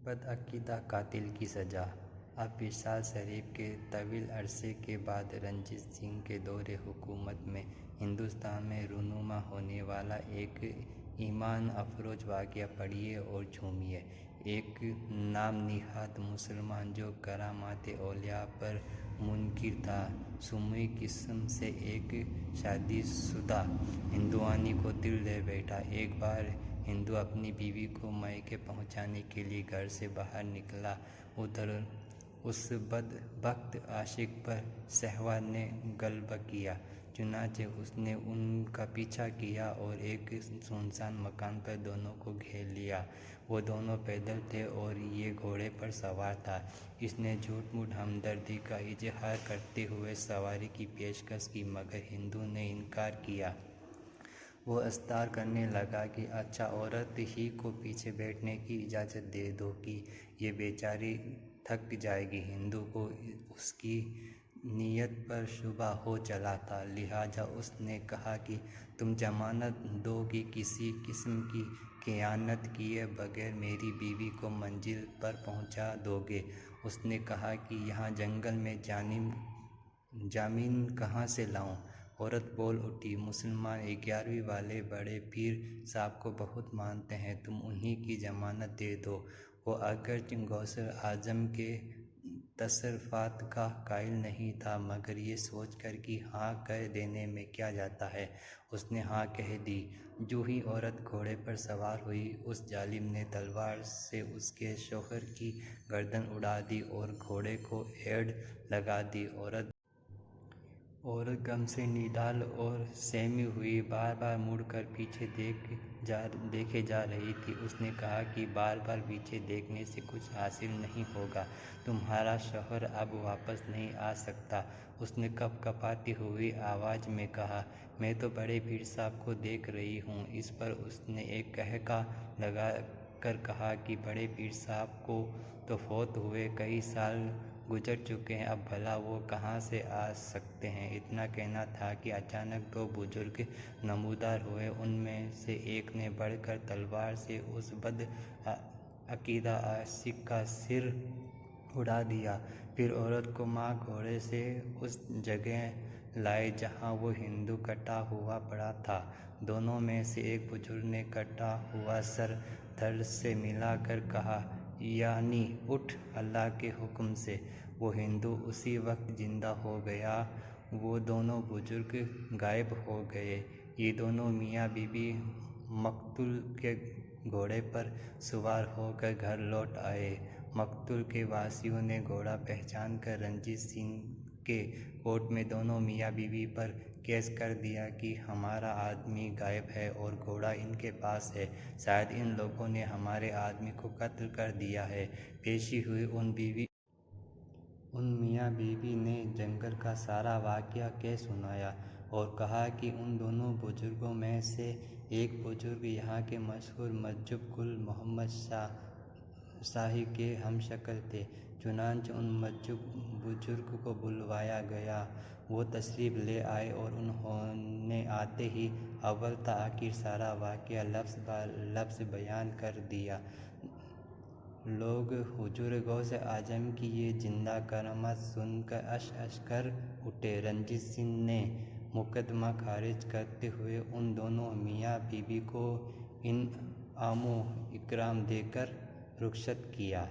بدعقیدہ قاتل کی سزا۔ اب 20 سال شریف کے طویل عرصے کے بعد رنجیت سنگھ کے دور حکومت میں ہندوستان میں رونما ہونے والا ایک ایمان افروز واقعہ پڑھیے اور جھومیے۔ ایک نام نہاد مسلمان جو کرامات اولیاء پر منکر تھا، سموئی قسم سے ایک شادی شدہ ہندوانی کو دل دے بیٹھا۔ ایک بار ہندو اپنی بیوی کو میکے پہنچانے کے لیے گھر سے باہر نکلا۔ ادھر اس بدبخت عاشق پر شہوات نے غلبہ کیا، چنانچہ اس نے ان کا پیچھا کیا اور ایک سنسان مقام پر دونوں کو گھیر لیا۔ وہ دونوں پیدل تھے اور یہ گھوڑے پر سوار تھا۔ اس نے جھوٹ موٹ ہمدردی کا اظہار کرتے ہوئے سواری کی پیشکش کی، مگر ہندو نے انکار کیا۔ وہ استرار کرنے لگا کہ اچھا، عورت ہی کو پیچھے بیٹھنے کی اجازت دے دو کہ یہ بیچاری تھک جائے گی۔ ہندو کو اس کی نیت پر شبہ ہو چلا تھا، لہٰذا اس نے کہا کہ تم ضمانت دو کہ کسی قسم کی خیانت کیے بغیر میری بیوی کو منزل پر پہنچا دو گے۔ اس نے کہا کہ یہاں جنگل میں جامین کہاں سے لاؤں؟ عورت بول اٹھی، مسلمان 11ویں والے بڑے پیر صاحب کو بہت مانتے ہیں، تم انہی کی ضمانت دے دو۔ وہ اگرچہ غوث اعظم کے تصرفات کا قائل نہیں تھا، مگر یہ سوچ کر کہ ہاں کہہ دینے میں کیا جاتا ہے، اس نے ہاں کہہ دی۔ جو ہی عورت گھوڑے پر سوار ہوئی، اس ظالم نے تلوار سے اس کے شوہر کی گردن اڑا دی اور گھوڑے کو ایڑ لگا دی۔ عورت غم سے نڈال اور سہمی ہوئی بار بار مڑ کر پیچھے دیکھے جا رہی تھی۔ اس نے کہا کہ بار بار پیچھے دیکھنے سے کچھ حاصل نہیں ہوگا، تمہارا شوہر اب واپس نہیں آ سکتا۔ اس نے کپ کپاتی ہوئی آواز میں کہا، میں تو بڑے پیر صاحب کو دیکھ رہی ہوں۔ اس پر اس نے ایک قہقہا لگا کر کہا کہ بڑے پیر صاحب کو تو فوت ہوئے کئی سال گزر چکے ہیں، اب بھلا وہ کہاں سے آ سکتے ہیں؟ اتنا کہنا تھا کہ اچانک دو بزرگ نمودار ہوئے۔ ان میں سے ایک نے بڑھ کر تلوار سے اس بدعقیدہ عاشق کا سر اڑا دیا، پھر عورت کو ماں گھوڑے سے اس جگہ لائے جہاں وہ ہندو کٹا ہوا پڑا تھا۔ دونوں میں سے ایک بزرگ نے کٹا ہوا سر دھڑ سے ملا کر کہا، یعنی اٹھ اللہ کے حکم سے۔ وہ ہندو اسی وقت زندہ ہو گیا۔ وہ دونوں بزرگ غائب ہو گئے۔ یہ دونوں میاں بیوی مقتول کے گھوڑے پر سوار ہو کر گھر لوٹ آئے۔ مقتول کے وارثوں نے گھوڑا پہچان کر رنجیت سنگھ کے کورٹ میں دونوں میاں بیوی پر کیس کر دیا کہ ہمارا آدمی غائب ہے اور گھوڑا ان کے پاس ہے، شاید ان لوگوں نے ہمارے آدمی کو قتل کر دیا ہے۔ پیشی ہوئی۔ ان میاں بیوی نے جنگل کا سارا واقعہ کہہ سنایا اور کہا کہ ان دونوں بزرگوں میں سے ایک بزرگ یہاں کے مشہور محجوب گل محمد شاہی کے ہم شکل تھے۔ چنانچہ ان محجوب بزرگ کو بلوایا گیا۔ وہ تشریف لے آئے اور انہوں نے آتے ہی اول تا آخر سارا واقعہ لفظ بہ لفظ بیان کر دیا۔ لوگ حضور غوث اعظم کی یہ زندہ کرامات سن کر اش اش کر اٹھے۔ رنجیت سنگھ نے مقدمہ خارج کرتے ہوئے ان دونوں میاں بیوی کو انعام و اکرام دے کر رخصت کیا۔